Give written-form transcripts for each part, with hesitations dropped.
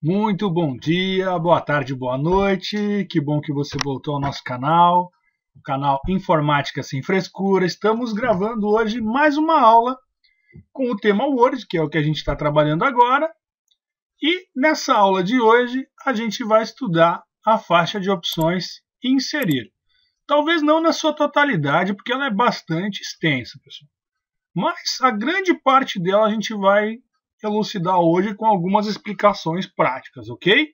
Muito bom dia, boa tarde, boa noite. Que bom que você voltou ao nosso canal, o canal Informática Sem Frescura. Estamos gravando hoje mais uma aula com o tema Word, que é o que a gente está trabalhando agora. E nessa aula de hoje a gente vai estudar a faixa de opções Inserir. Talvez não na sua totalidade, porque ela é bastante extensa, pessoal. Mas a grande parte dela a gente vai elucidar hoje com algumas explicações práticas, ok?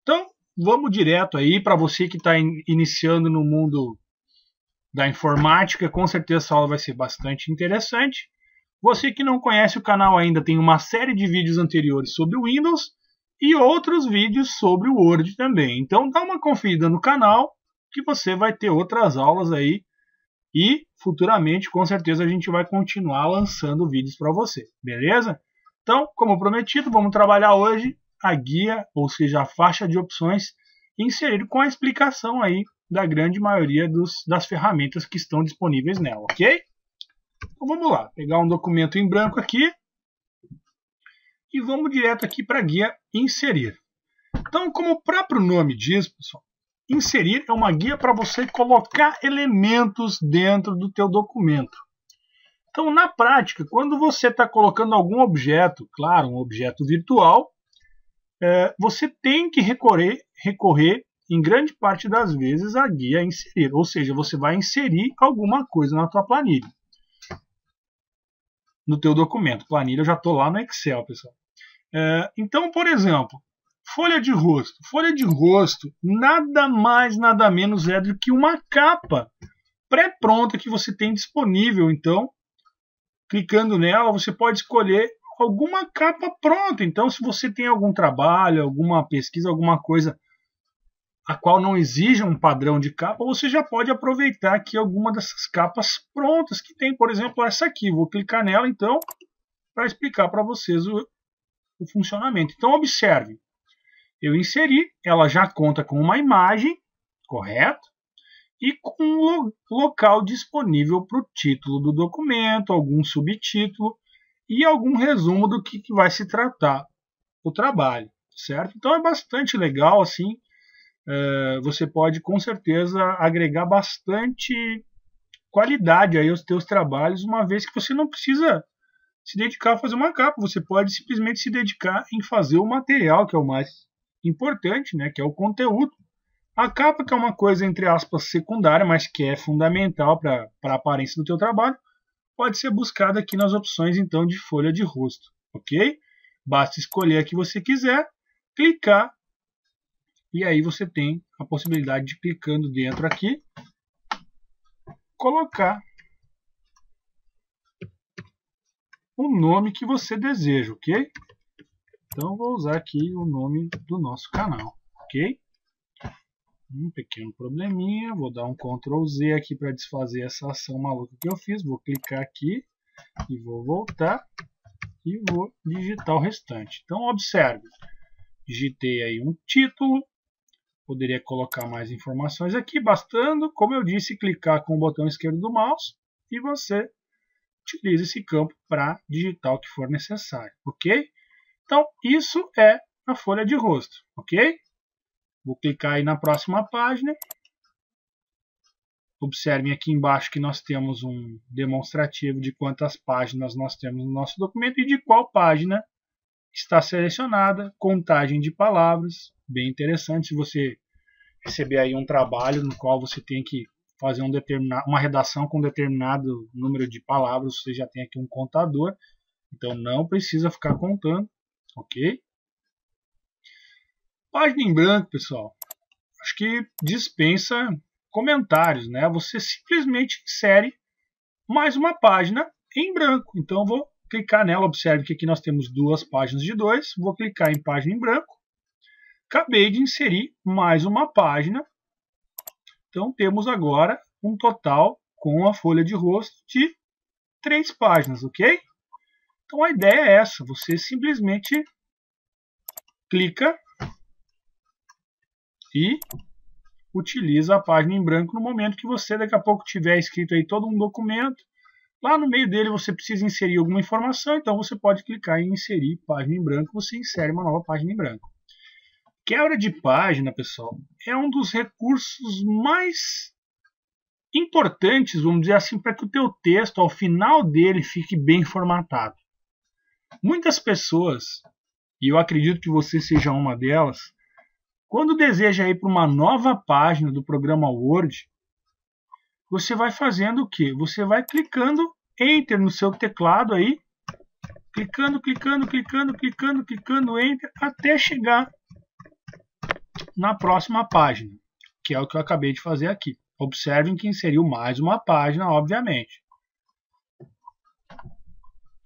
Então, vamos direto aí para você que está iniciando no mundo da informática, com certeza essa aula vai ser bastante interessante. Você que não conhece o canal ainda, tem uma série de vídeos anteriores sobre o Windows e outros vídeos sobre o Word também. Então, dá uma conferida no canal que você vai ter outras aulas aí e futuramente, com certeza, a gente vai continuar lançando vídeos para você, beleza? Então, como prometido, vamos trabalhar hoje a guia, ou seja, a faixa de opções inserir com a explicação aí da grande maioria das ferramentas que estão disponíveis nela, ok? Então vamos lá, pegar um documento em branco aqui e vamos direto aqui para a guia inserir. Então, como o próprio nome diz, pessoal, inserir é uma guia para você colocar elementos dentro do teu documento. Então, na prática, quando você está colocando algum objeto, claro, um objeto virtual, você tem que recorrer, em grande parte das vezes, à guia inserir. Ou seja, você vai inserir alguma coisa na tua planilha. No teu documento. Planilha, eu já estou lá no Excel, pessoal. Então, por exemplo, folha de rosto. Folha de rosto nada mais, nada menos é do que uma capa pré-pronta que você tem disponível. Então, clicando nela, você pode escolher alguma capa pronta. Então, se você tem algum trabalho, alguma pesquisa, alguma coisa a qual não exija um padrão de capa, você já pode aproveitar aqui alguma dessas capas prontas que tem. Por exemplo, essa aqui. Vou clicar nela, então, para explicar para vocês o funcionamento. Então, observe. Eu inseri, ela já conta com uma imagem, correto? E com um local disponível para o título do documento, algum subtítulo e algum resumo do que vai se tratar o trabalho, certo? Então é bastante legal, assim, você pode com certeza agregar bastante qualidade aí aos teus trabalhos, uma vez que você não precisa se dedicar a fazer uma capa, você pode simplesmente se dedicar em fazer o material, que é o mais importante, né, que é o conteúdo. A capa, que é uma coisa, entre aspas, secundária, mas que é fundamental para a aparência do teu trabalho, pode ser buscada aqui nas opções, então, de folha de rosto, ok? Basta escolher a que você quiser, clicar, e aí você tem a possibilidade de, clicando dentro aqui, colocar o nome que você deseja, ok? Então, vou usar aqui o nome do nosso canal, ok? Um pequeno probleminha, vou dar um Ctrl Z aqui para desfazer essa ação maluca que eu fiz, vou clicar aqui e vou voltar e vou digitar o restante. Então observe, digitei aí um título, poderia colocar mais informações aqui, bastando, como eu disse, clicar com o botão esquerdo do mouse e você utiliza esse campo para digitar o que for necessário, ok? Então isso é a folha de rosto, ok? Vou clicar aí na próxima página. Observem aqui embaixo que nós temos um demonstrativo de quantas páginas nós temos no nosso documento e de qual página está selecionada, contagem de palavras, bem interessante. Se você receber aí um trabalho no qual você tem que fazer uma redação com um determinado número de palavras, você já tem aqui um contador, então não precisa ficar contando, ok? Página em branco, pessoal, acho que dispensa comentários, né? Você simplesmente insere mais uma página em branco. Então, vou clicar nela. Observe que aqui nós temos duas páginas de 2. Vou clicar em página em branco. Acabei de inserir mais uma página. Então, temos agora um total com a folha de rosto de 3 páginas, ok? Então, a ideia é essa. Você simplesmente clica e utiliza a página em branco no momento que você daqui a pouco tiver escrito aí todo um documento. Lá no meio dele você precisa inserir alguma informação, então você pode clicar em inserir página em branco, você insere uma nova página em branco. Quebra de página, pessoal, é um dos recursos mais importantes, vamos dizer assim, para que o teu texto, ao final dele, fique bem formatado. Muitas pessoas, e eu acredito que você seja uma delas, quando deseja ir para uma nova página do programa Word, você vai fazendo o quê? Você vai clicando Enter no seu teclado aí, clicando, Enter, até chegar na próxima página, que é o que eu acabei de fazer aqui. Observem que inseriu mais uma página, obviamente.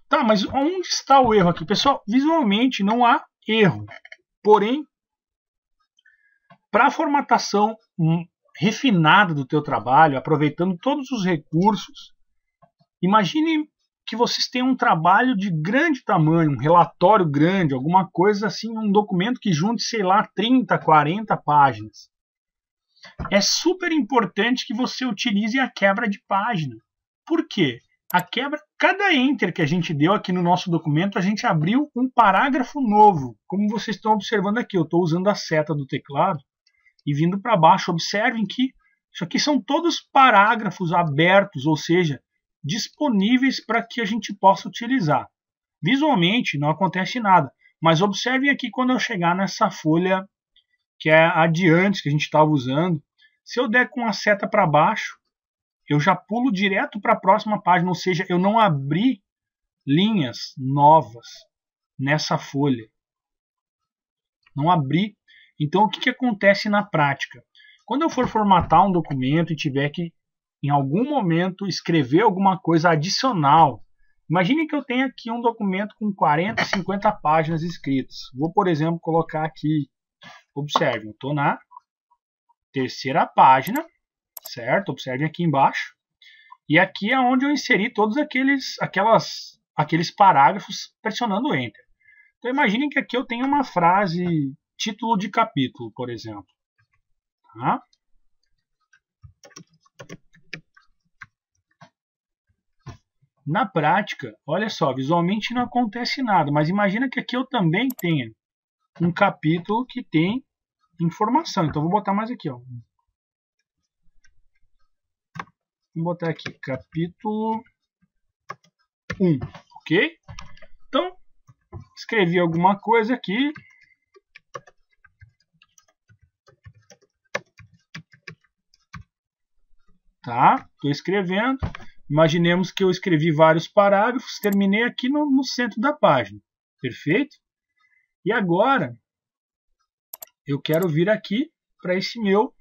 Tá, mas onde está o erro aqui? Pessoal, visualmente não há erro. Porém, para a formatação refinada do teu trabalho, aproveitando todos os recursos, imagine que vocês têm um trabalho de grande tamanho, um relatório grande, alguma coisa assim, um documento que junte, sei lá, 30, 40 páginas. É super importante que você utilize a quebra de página. Por quê? Cada enter que a gente deu aqui no nosso documento, a gente abriu um parágrafo novo. Como vocês estão observando aqui, eu estou usando a seta do teclado e vindo para baixo. Observem que isso aqui são todos parágrafos abertos, ou seja, disponíveis para que a gente possa utilizar. Visualmente não acontece nada, mas observem aqui quando eu chegar nessa folha que é adiante que a gente estava usando, se eu der com a seta para baixo, eu já pulo direto para a próxima página, ou seja, eu não abri linhas novas nessa folha. Não abri. Então, o que acontece na prática? Quando eu for formatar um documento e tiver que, em algum momento, escrever alguma coisa adicional, imagine que eu tenho aqui um documento com 40, 50 páginas escritas. Vou, por exemplo, colocar aqui, observem, eu estou na terceira página, certo? Observem aqui embaixo. E aqui é onde eu inseri todos aqueles parágrafos pressionando Enter. Então imaginem que aqui eu tenho uma frase, título de capítulo, por exemplo. Tá? Na prática, olha só, visualmente não acontece nada, mas imagina que aqui eu também tenha um capítulo que tem informação. Então vou botar mais aqui, ó. Vou botar aqui capítulo 1, ok? Então, escrevi alguma coisa aqui. Tá? Estou escrevendo. Imaginemos que eu escrevi vários parágrafos, terminei aqui no centro da página. Perfeito? E agora, eu quero vir aqui para esse meu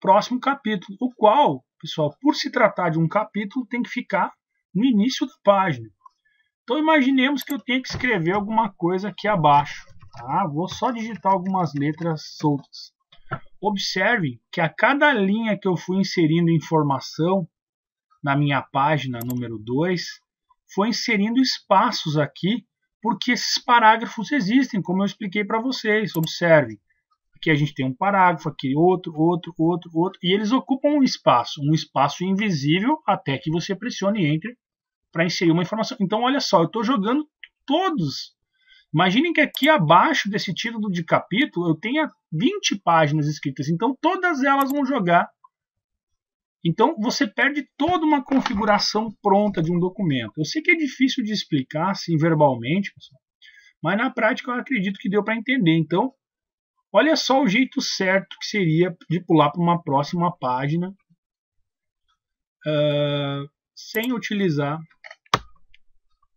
próximo capítulo, o qual, pessoal, por se tratar de um capítulo, tem que ficar no início da página. Então, imaginemos que eu tenho que escrever alguma coisa aqui abaixo. Tá? Vou só digitar algumas letras soltas. Observem que a cada linha que eu fui inserindo informação na minha página número 2, foi inserindo espaços aqui, porque esses parágrafos existem, como eu expliquei para vocês. Observem. Aqui a gente tem um parágrafo, aqui outro, e eles ocupam um espaço invisível até que você pressione Enter para inserir uma informação. Então, olha só, eu estou jogando todos. Imaginem que aqui abaixo desse título de capítulo eu tenha 20 páginas escritas, então todas elas vão jogar. Então, você perde toda uma configuração pronta de um documento. Eu sei que é difícil de explicar assim verbalmente, pessoal, mas na prática eu acredito que deu para entender. Então, olha só o jeito certo que seria de pular para uma próxima página sem utilizar.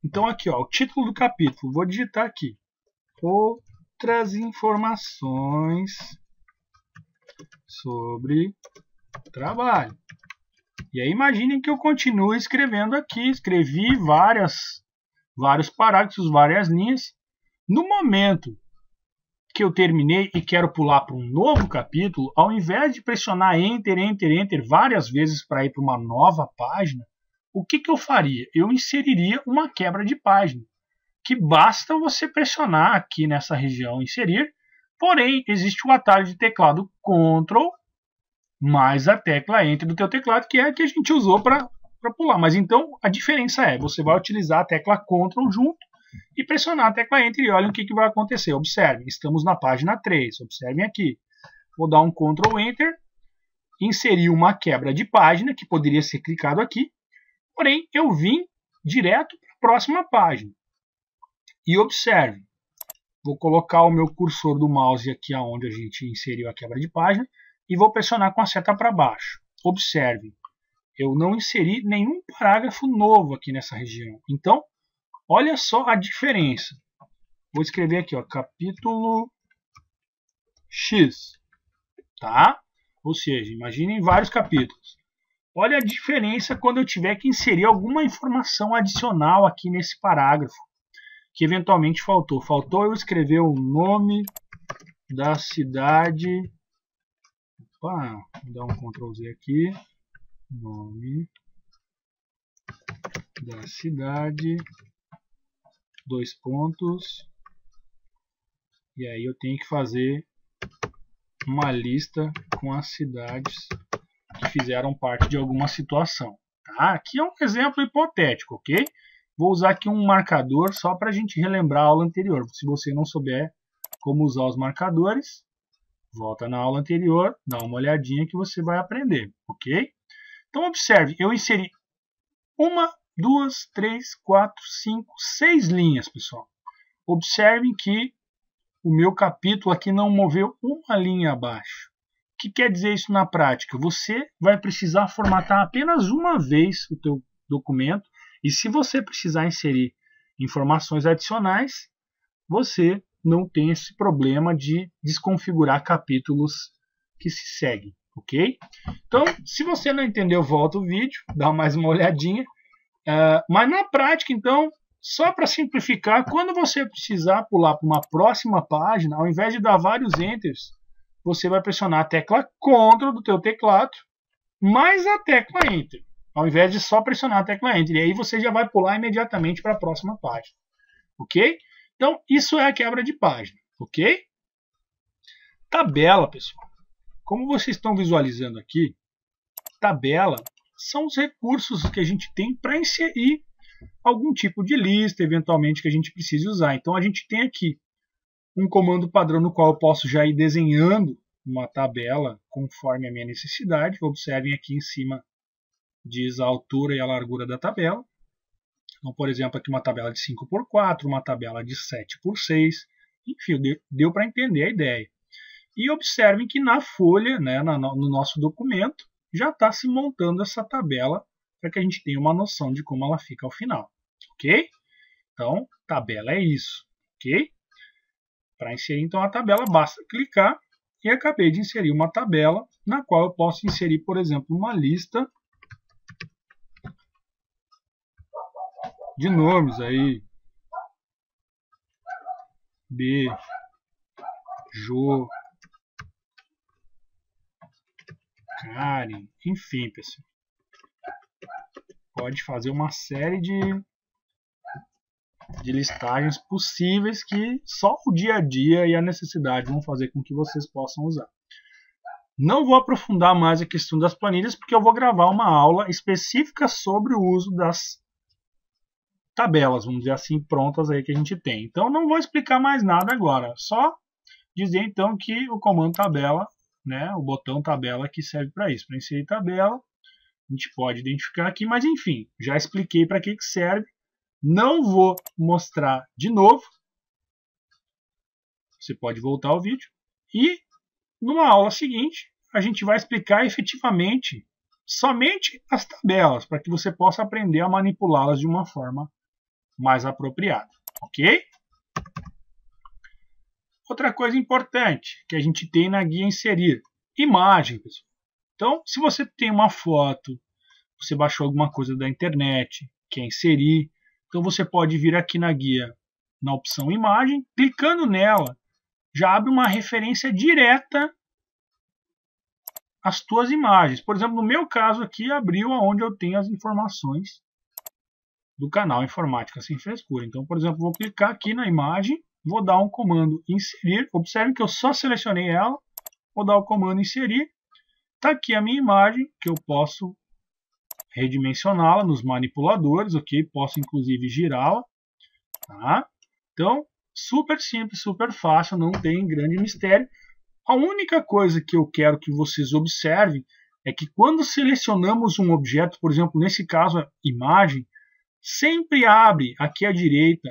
Então aqui, ó, o título do capítulo, vou digitar aqui. Outras informações sobre trabalho. E aí imaginem que eu continuo escrevendo aqui, escrevi vários parágrafos, várias linhas. No momento que eu terminei e quero pular para um novo capítulo, ao invés de pressionar Enter, Enter, Enter várias vezes para ir para uma nova página, o que eu faria? Eu inseriria uma quebra de página, que basta você pressionar aqui nessa região inserir, porém existe o atalho de teclado Ctrl mais a tecla Enter do teu teclado, que é a que a gente usou para pular. Mas então a diferença é, você vai utilizar a tecla Ctrl junto e pressionar a tecla Enter e olhem o que vai acontecer. Observem, estamos na página 3. Observem aqui. Vou dar um Ctrl Enter, inserir uma quebra de página, que poderia ser clicado aqui, porém eu vim direto para a próxima página. E observe, vou colocar o meu cursor do mouse aqui onde a gente inseriu a quebra de página e vou pressionar com a seta para baixo. Observe, eu não inseri nenhum parágrafo novo aqui nessa região. Então, olha só a diferença. Vou escrever aqui, ó, capítulo X, tá? Ou seja, imaginem vários capítulos. Olha a diferença quando eu tiver que inserir alguma informação adicional aqui nesse parágrafo, que eventualmente faltou. Faltou eu escrever o nome da cidade. Opa, vou dar um Ctrl Z aqui. Nome da cidade. 2 pontos. E aí eu tenho que fazer uma lista com as cidades que fizeram parte de alguma situação. Tá? Aqui é um exemplo hipotético, ok? Vou usar aqui um marcador só para a gente relembrar a aula anterior. Se você não souber como usar os marcadores, volta na aula anterior, dá uma olhadinha que você vai aprender, ok? Então observe, eu inseri 1, 2, 3, 4, 5, 6 linhas, pessoal. Observem que o meu capítulo aqui não moveu uma linha abaixo. O que quer dizer isso na prática? Você vai precisar formatar apenas uma vez o teu documento e se você precisar inserir informações adicionais, você não tem esse problema de desconfigurar capítulos que se seguem, ok? Então, se você não entendeu, volta o vídeo, dá mais uma olhadinha. Mas na prática, então, só para simplificar, quando você precisar pular para uma próxima página, ao invés de dar vários enters, você vai pressionar a tecla Ctrl do teu teclado, mais a tecla Enter, ao invés de só pressionar a tecla Enter. E aí você já vai pular imediatamente para a próxima página, ok? Então, isso é a quebra de página, ok? Tabela, pessoal. Como vocês estão visualizando aqui, tabela são os recursos que a gente tem para inserir algum tipo de lista, eventualmente, que a gente precise usar. Então, a gente tem aqui um comando padrão no qual eu posso já ir desenhando uma tabela conforme a minha necessidade. Observem aqui em cima diz a altura e a largura da tabela. Então, por exemplo, aqui uma tabela de 5x4, uma tabela de 7x6. Enfim, deu para entender a ideia. E observem que na folha, né, no nosso documento, já está se montando essa tabela para que a gente tenha uma noção de como ela fica ao final. Ok? Então, tabela é isso. Ok? Para inserir então a tabela, basta clicar e acabei de inserir uma tabela na qual eu posso inserir, por exemplo, uma lista de nomes aí. B, Jô, Karen, enfim, pessoal. Pode fazer uma série de listagens possíveis que só o dia a dia e a necessidade vão fazer com que vocês possam usar. Não vou aprofundar mais a questão das planilhas, porque eu vou gravar uma aula específica sobre o uso das tabelas, vamos dizer assim, prontas aí que a gente tem. Então não vou explicar mais nada agora, só dizer então que o comando tabela, né, o botão tabela que serve para isso, para inserir tabela, a gente pode identificar aqui, mas enfim, já expliquei para que serve. Não vou mostrar de novo. Você pode voltar ao vídeo. E numa aula seguinte, a gente vai explicar efetivamente somente as tabelas, para que você possa aprender a manipulá-las de uma forma mais apropriada. Ok? Outra coisa importante que a gente tem na guia inserir. Imagem, pessoal. Então, se você tem uma foto, você baixou alguma coisa da internet, quer inserir, então você pode vir aqui na guia, na opção imagem, clicando nela, já abre uma referência direta às tuas imagens. Por exemplo, no meu caso aqui, abriu onde eu tenho as informações do canal Informática Sem Frescura. Então, por exemplo, vou clicar aqui na imagem, vou dar um comando inserir. Observe que eu só selecionei ela, vou dar o comando inserir. Está aqui a minha imagem, que eu posso redimensioná-la nos manipuladores, ok? Posso inclusive girá-la, Tá? Então, super simples, super fácil, não tem grande mistério. A única coisa que eu quero que vocês observem é que quando selecionamos um objeto, por exemplo, nesse caso a imagem, sempre abre aqui à direita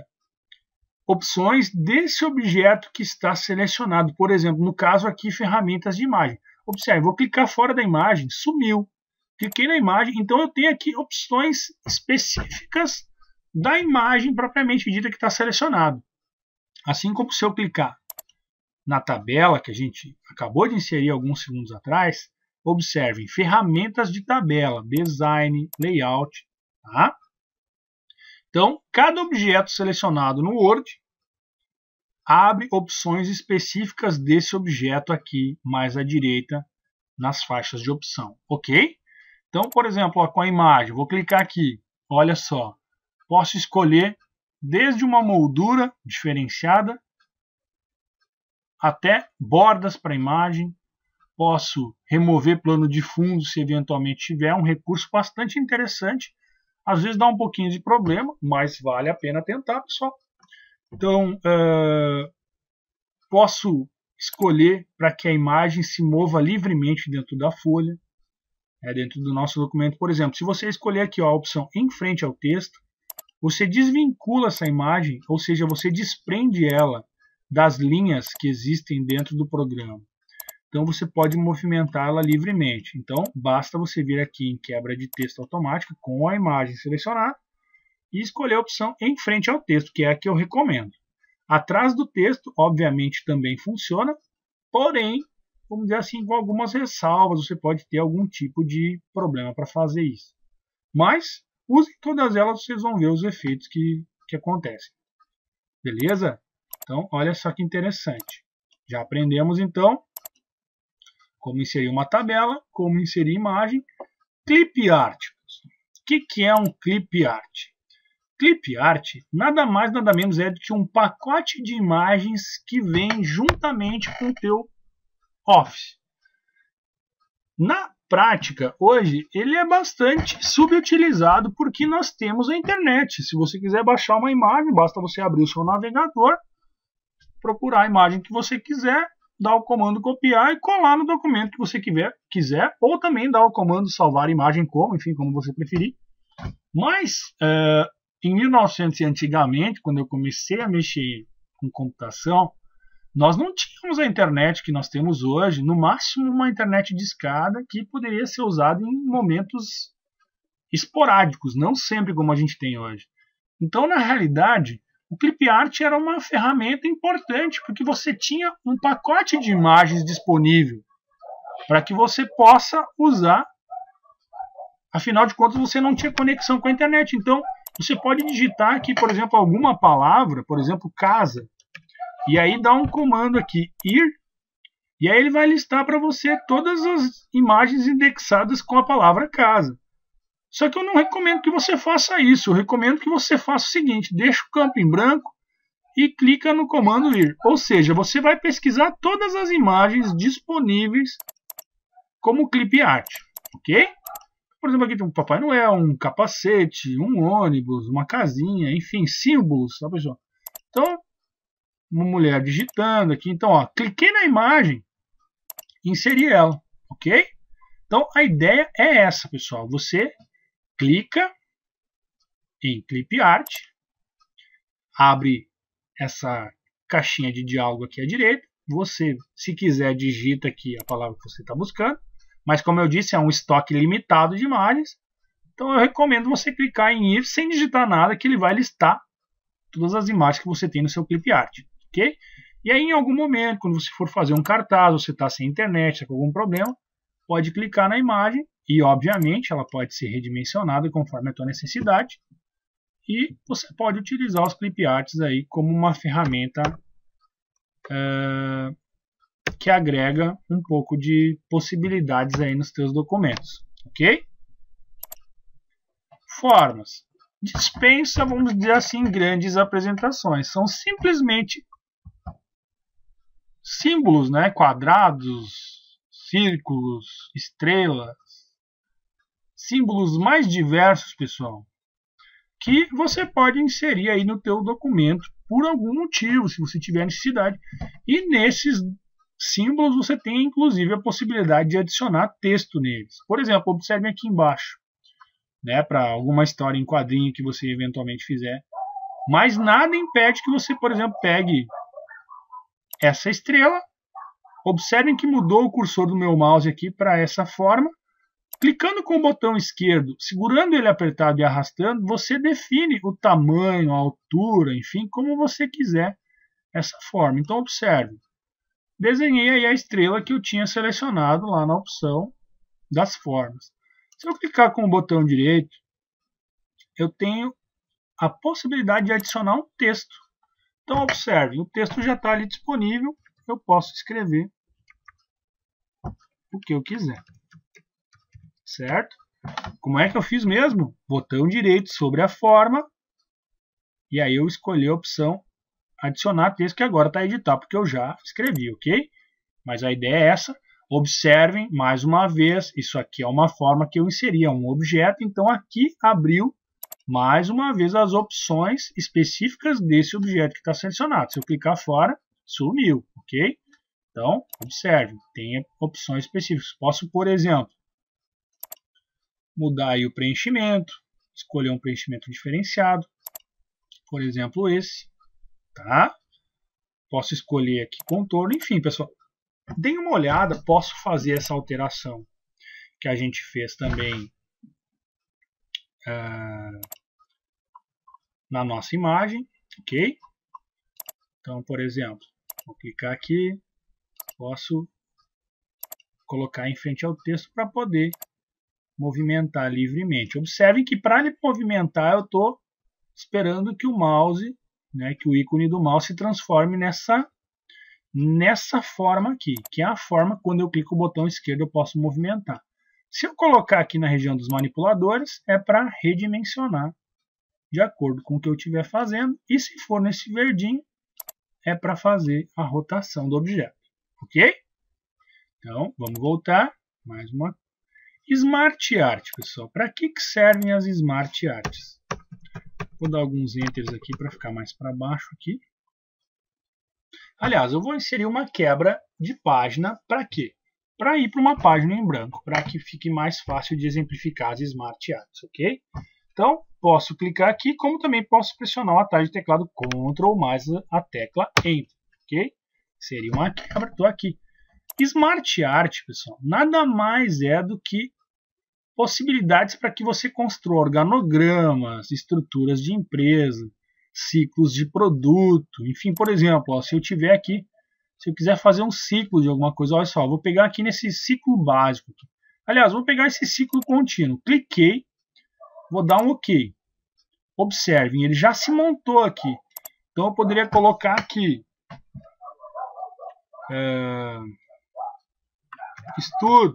opções desse objeto que está selecionado. Por exemplo, no caso aqui, ferramentas de imagem. Observe, vou clicar fora da imagem, sumiu. Cliquei na imagem, então eu tenho aqui opções específicas da imagem propriamente dita que está selecionado. Assim como se eu clicar na tabela que a gente acabou de inserir alguns segundos atrás, observem, ferramentas de tabela, design, layout. Tá? Então, cada objeto selecionado no Word abre opções específicas desse objeto aqui mais à direita nas faixas de opção, ok? Então, por exemplo, ó, com a imagem, vou clicar aqui, olha só, posso escolher desde uma moldura diferenciada até bordas para a imagem, posso remover plano de fundo se eventualmente tiver, um recurso bastante interessante, às vezes dá um pouquinho de problema, mas vale a pena tentar, pessoal. Então, posso escolher para que a imagem se mova livremente dentro da folha, dentro do nosso documento. Por exemplo, se você escolher aqui ó, a opção em frente ao texto, você desvincula essa imagem, ou seja, você desprende ela das linhas que existem dentro do programa. Então, você pode movimentá-la livremente. Então, basta você vir aqui em quebra de texto automática com a imagem selecionada e escolher a opção em frente ao texto, que é a que eu recomendo. Atrás do texto, obviamente, também funciona, porém, vamos dizer assim, com algumas ressalvas, você pode ter algum tipo de problema para fazer isso. Mas, use todas elas, vocês vão ver os efeitos que acontecem. Beleza? Então, olha só que interessante. Já aprendemos, então, como inserir uma tabela, como inserir imagem. Clip Art. O que é um Clip Art? Clip Art nada mais nada menos é do que um pacote de imagens que vem juntamente com o teu Office. Na prática, hoje, ele é bastante subutilizado porque nós temos a internet. Se você quiser baixar uma imagem, basta você abrir o seu navegador, procurar a imagem que você quiser, dar o comando copiar e colar no documento que você quiser, ou também dar o comando salvar imagem como, enfim, como você preferir. Mas, em 1900 antigamente, quando eu comecei a mexer com computação, nós não tínhamos a internet que nós temos hoje, no máximo uma internet discada que poderia ser usada em momentos esporádicos, não sempre como a gente tem hoje. Então, na realidade, o Clip Art era uma ferramenta importante, porque você tinha um pacote de imagens disponível para que você possa usar. Afinal de contas, você não tinha conexão com a internet. Então, você pode digitar aqui, por exemplo, alguma palavra, por exemplo, casa, e aí dá um comando aqui, ir, e aí ele vai listar para você todas as imagens indexadas com a palavra casa. Só que eu não recomendo que você faça isso. Eu recomendo que você faça o seguinte, deixa o campo em branco e clica no comando ir. Ou seja, você vai pesquisar todas as imagens disponíveis como Clip Art, ok? Por exemplo, aqui tem um Papai Noel, um capacete, um ônibus, uma casinha, enfim, símbolos, tá, pessoal? Então, uma mulher digitando aqui. Então, ó, cliquei na imagem e inseri ela, ok? Então, a ideia é essa, pessoal. Você clica em Clip Art, abre essa caixinha de diálogo aqui à direita. Você, se quiser, digita aqui a palavra que você está buscando. Mas, como eu disse, é um estoque limitado de imagens. Então, eu recomendo você clicar em ir sem digitar nada, que ele vai listar todas as imagens que você tem no seu Clip Art. Ok? E aí, em algum momento, quando você for fazer um cartaz, você está sem internet, está com algum problema, pode clicar na imagem e, obviamente, ela pode ser redimensionada conforme a tua necessidade. E você pode utilizar os Clip Arts aí como uma ferramenta que agrega um pouco de possibilidades aí nos teus documentos. Ok? Formas. Dispensa, vamos dizer assim, grandes apresentações. São simplesmente símbolos, né? Quadrados, círculos, estrelas. Símbolos mais diversos, pessoal. que você pode inserir aí no teu documento por algum motivo, se você tiver necessidade. E nesses símbolos você tem inclusive a possibilidade de adicionar texto neles. Por exemplo, observem aqui embaixo, né, para alguma história em quadrinho que você eventualmente fizer. Mas nada impede que você, por exemplo, pegue essa estrela. Observem que mudou o cursor do meu mouse aqui para essa forma. Clicando com o botão esquerdo, segurando ele apertado e arrastando, você define o tamanho, a altura, enfim, como você quiser essa forma. Então observe. Desenhei aí a estrela que eu tinha selecionado lá na opção das formas. Se eu clicar com o botão direito, eu tenho a possibilidade de adicionar um texto. Então observe, o texto já está ali disponível, eu posso escrever o que eu quiser. Certo? Como é que eu fiz mesmo? Botão direito sobre a forma, e aí eu escolhi a opção adicionar texto, que agora está editar, porque eu já escrevi, ok? Mas a ideia é essa. Observem, mais uma vez, isso aqui é uma forma que eu inseri, é um objeto, então aqui abriu, mais uma vez, as opções específicas desse objeto que está selecionado. Se eu clicar fora, sumiu, ok? Então, observe, tem opções específicas. Posso, por exemplo, mudar aí o preenchimento, escolher um preenchimento diferenciado, por exemplo esse, tá? Posso escolher aqui contorno, enfim, pessoal, deem uma olhada, posso fazer essa alteração que a gente fez também na nossa imagem, ok? Então, por exemplo, vou clicar aqui, posso colocar em frente ao texto para poder movimentar livremente. Observem que para ele movimentar eu estou esperando que o mouse, né, que o ícone do mouse se transforme nessa forma aqui, que é a forma quando eu clico o botão esquerdo eu posso movimentar. Se eu colocar aqui na região dos manipuladores, é para redimensionar de acordo com o que eu estiver fazendo, e se for nesse verdinho, é para fazer a rotação do objeto, ok? Então, vamos voltar, mais uma Smart Art, pessoal. Para que servem as Smart Arts? Vou dar alguns enters aqui para ficar mais para baixo aqui. Aliás, eu vou inserir uma quebra de página para quê? Para ir para uma página em branco, para que fique mais fácil de exemplificar as Smart Arts, ok? Então, posso clicar aqui, como também posso pressionar o atalho de teclado Ctrl mais a tecla Enter, ok? Seria uma quebra, estou aqui. Smart Art, pessoal, nada mais é do que possibilidades para que você construa organogramas, estruturas de empresa, ciclos de produto, enfim, por exemplo, ó, se eu tiver aqui, se eu quiser fazer um ciclo de alguma coisa, olha só, vou pegar aqui nesse ciclo básico. Aqui. Aliás, vou pegar esse ciclo contínuo, cliquei, vou dar um OK. Observem, ele já se montou aqui. Então eu poderia colocar aqui estudo,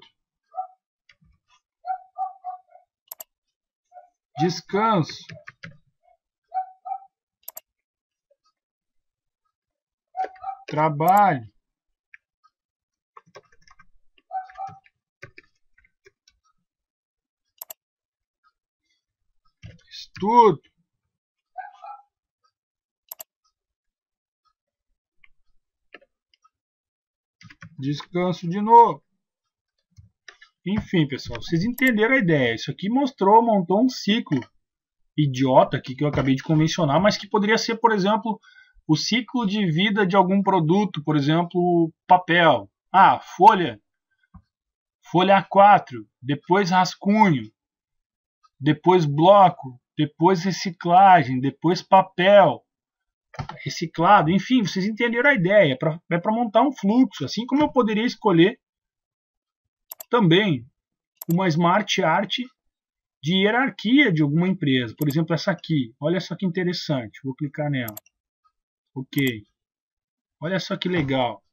descanso, trabalho, estudo, descanso de novo. Enfim, pessoal, vocês entenderam a ideia. Isso aqui montou um ciclo idiota aqui que eu acabei de convencionar, mas que poderia ser, por exemplo, o ciclo de vida de algum produto, por exemplo, papel. Ah, folha A4, depois rascunho, depois bloco, depois reciclagem, depois papel, reciclado, enfim, vocês entenderam a ideia, é para montar um fluxo, assim como eu poderia escolher também uma Smart Art de hierarquia de alguma empresa, por exemplo essa aqui, olha só que interessante, vou clicar nela, ok, olha só que legal,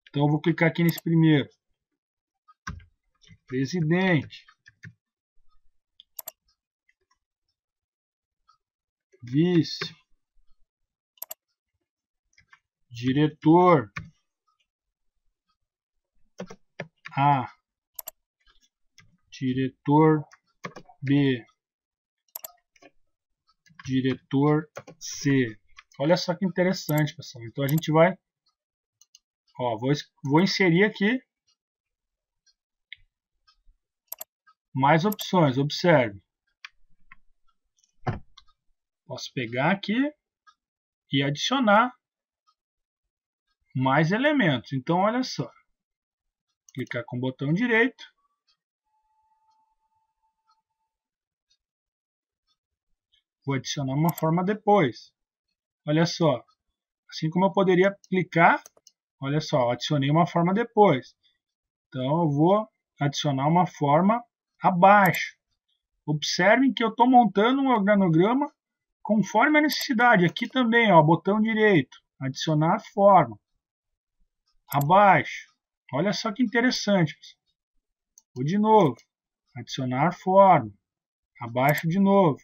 então eu vou clicar aqui nesse primeiro, presidente, vice, diretor, A, diretor B, diretor C. Olha só que interessante, pessoal. Então a gente vai, ó, vou inserir aqui mais opções. Observe. Posso pegar aqui e adicionar mais elementos. Então olha só. Clicar com o botão direito. Vou adicionar uma forma depois. Olha só. Assim como eu poderia clicar, olha só, adicionei uma forma depois. Então eu vou adicionar uma forma abaixo. Observem que eu estou montando um organograma conforme a necessidade. Aqui também, ó, botão direito, adicionar forma. Abaixo. Olha só que interessante. Vou de novo, adicionar forma. Abaixo de novo.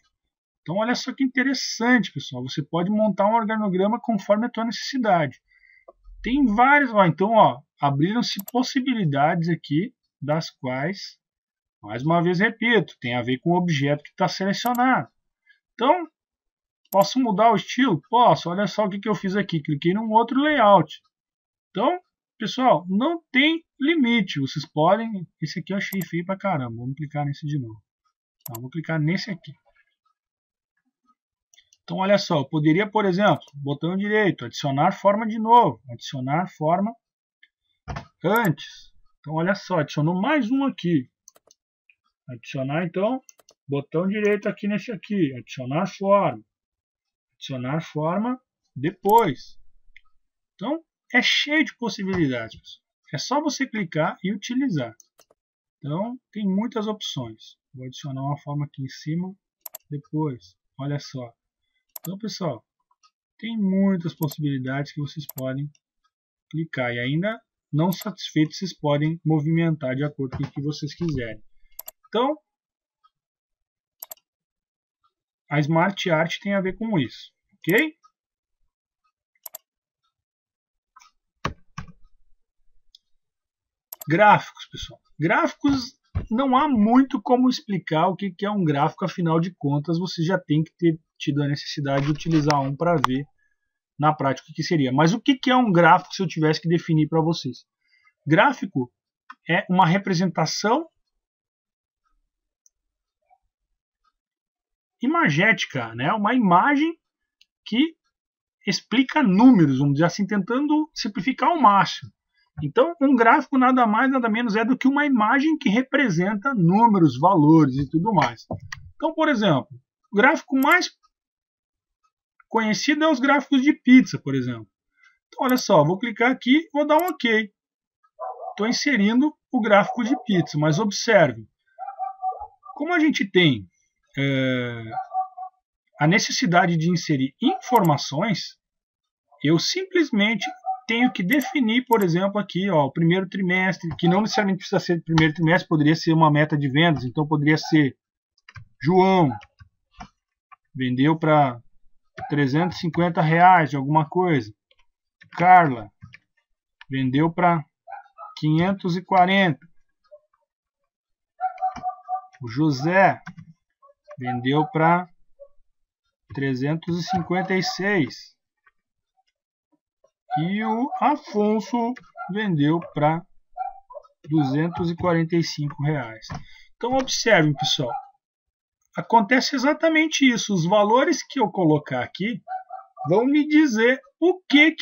Então olha só que interessante, pessoal. Você pode montar um organograma conforme a tua necessidade. Tem vários, ó, então, ó, abriram-se possibilidades aqui, das quais, mais uma vez repito, tem a ver com o objeto que está selecionado. Então, posso mudar o estilo? Posso. Olha só o que eu fiz aqui. Cliquei num outro layout. Então, pessoal, não tem limite. Vocês podem... Esse aqui eu achei feio pra caramba. Vamos clicar nesse de novo. Então, vou clicar nesse aqui. Então, olha só. Eu poderia, por exemplo, botão direito, adicionar forma de novo. Adicionar forma antes. Então, olha só. Adicionou mais um aqui. Adicionar, então, botão direito aqui nesse aqui. Adicionar forma. Adicionar forma depois. Então, é cheio de possibilidades, pessoal. É só você clicar e utilizar. Então, tem muitas opções. Vou adicionar uma forma aqui em cima, depois. Olha só. Então, pessoal, tem muitas possibilidades que vocês podem clicar. E ainda, não satisfeitos, vocês podem movimentar de acordo com o que vocês quiserem. Então, a Smart Art tem a ver com isso, ok? Gráficos, pessoal. Gráficos, não há muito como explicar o que é um gráfico, afinal de contas, você já tem que ter tido a necessidade de utilizar um para ver na prática o que seria. Mas o que é um gráfico se eu tivesse que definir para vocês? Gráfico é uma representação imagética, né? Uma imagem que explica números, vamos dizer assim, tentando simplificar ao máximo. Então, um gráfico nada mais, nada menos é do que uma imagem que representa números, valores e tudo mais. Então, por exemplo, o gráfico mais conhecido é os gráficos de pizza, por exemplo. Então, olha só, vou clicar aqui e vou dar um OK. Estou inserindo o gráfico de pizza, mas observe, como a gente tem a necessidade de inserir informações, eu simplesmente tenho que definir, por exemplo, aqui, ó, o primeiro trimestre, que não necessariamente precisa ser o primeiro trimestre, poderia ser uma meta de vendas, então poderia ser João vendeu para R$350 de alguma coisa, Carla vendeu para 540, o José vendeu para 356 e o Afonso vendeu para R$245. Então observem, pessoal, acontece exatamente isso. Os valores que eu colocar aqui vão me dizer o que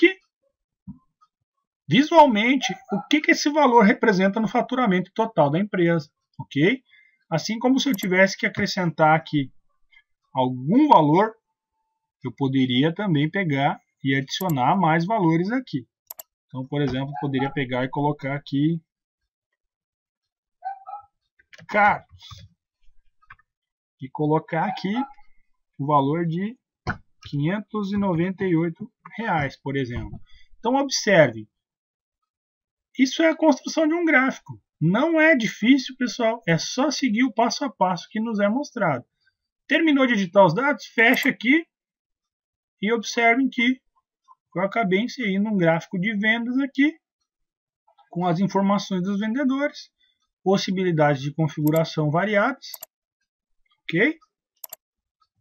visualmente, o que esse valor representa no faturamento total da empresa, ok? Assim como se eu tivesse que acrescentar aqui algum valor, eu poderia também pegar e adicionar mais valores aqui. Então, por exemplo, eu poderia pegar e colocar aqui Carlos e colocar aqui o valor de R$598, por exemplo. Então, observe, isso é a construção de um gráfico. Não é difícil, pessoal, é só seguir o passo a passo que nos é mostrado. Terminou de editar os dados? Fecha aqui e observem que eu acabei inserindo um gráfico de vendas aqui com as informações dos vendedores, possibilidades de configuração variadas, ok?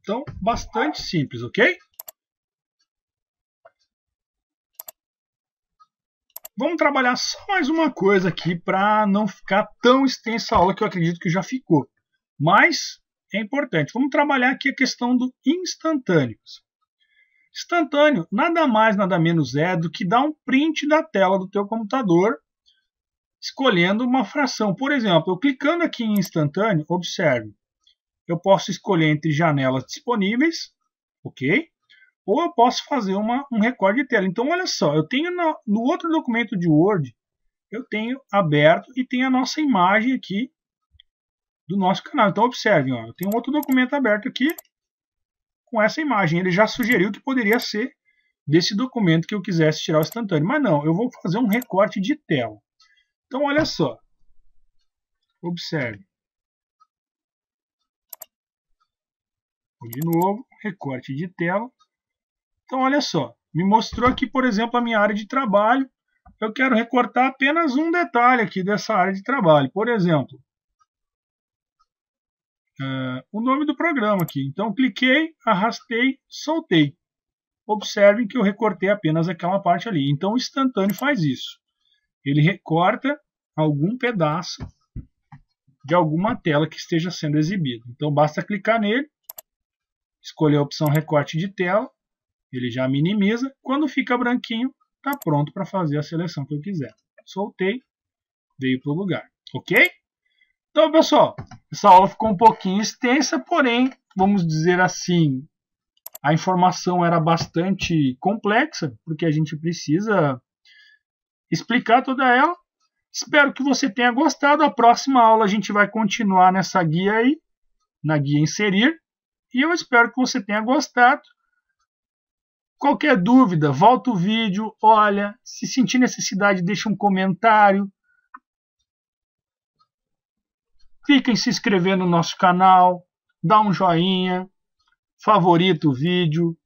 Então, bastante simples, ok? Vamos trabalhar só mais uma coisa aqui para não ficar tão extensa a aula, que eu acredito que já ficou. Mas é importante. Vamos trabalhar aqui a questão do instantâneos. Instantâneo nada mais, nada menos é do que dar um print da tela do teu computador, escolhendo uma fração. Por exemplo, eu clicando aqui em instantâneo, observe, eu posso escolher entre janelas disponíveis, ok? Ou eu posso fazer um recorte de tela. Então, olha só, eu tenho no outro documento de Word, eu tenho aberto e tem a nossa imagem aqui do nosso canal. Então, observem, ó, eu tenho outro documento aberto aqui com essa imagem. Ele já sugeriu que poderia ser desse documento que eu quisesse tirar o instantâneo. Mas não, eu vou fazer um recorte de tela. Então, olha só. Observe. De novo, recorte de tela. Então, olha só, me mostrou aqui, por exemplo, a minha área de trabalho. Eu quero recortar apenas um detalhe aqui dessa área de trabalho. Por exemplo, o nome do programa aqui. Então, cliquei, arrastei, soltei. Observem que eu recortei apenas aquela parte ali. Então, o instantâneo faz isso. Ele recorta algum pedaço de alguma tela que esteja sendo exibida. Então, basta clicar nele, escolher a opção recorte de tela. Ele já minimiza. Quando fica branquinho, está pronto para fazer a seleção que eu quiser. Soltei, veio para o lugar. Ok? Então, pessoal, essa aula ficou um pouquinho extensa, porém, vamos dizer assim, a informação era bastante complexa, porque a gente precisa explicar toda ela. Espero que você tenha gostado. A próxima aula a gente vai continuar nessa guia aí, na guia inserir. E eu espero que você tenha gostado. Qualquer dúvida, volta o vídeo, olha, se sentir necessidade, deixa um comentário. Clica em se inscrever no nosso canal, dá um joinha, favorita o vídeo,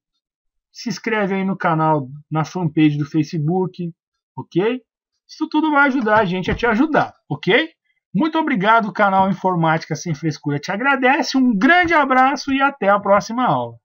se inscreve aí no canal, na fanpage do Facebook, ok? Isso tudo vai ajudar a gente a te ajudar, ok? Muito obrigado, canal Informática Sem Frescura te agradece, um grande abraço e até a próxima aula.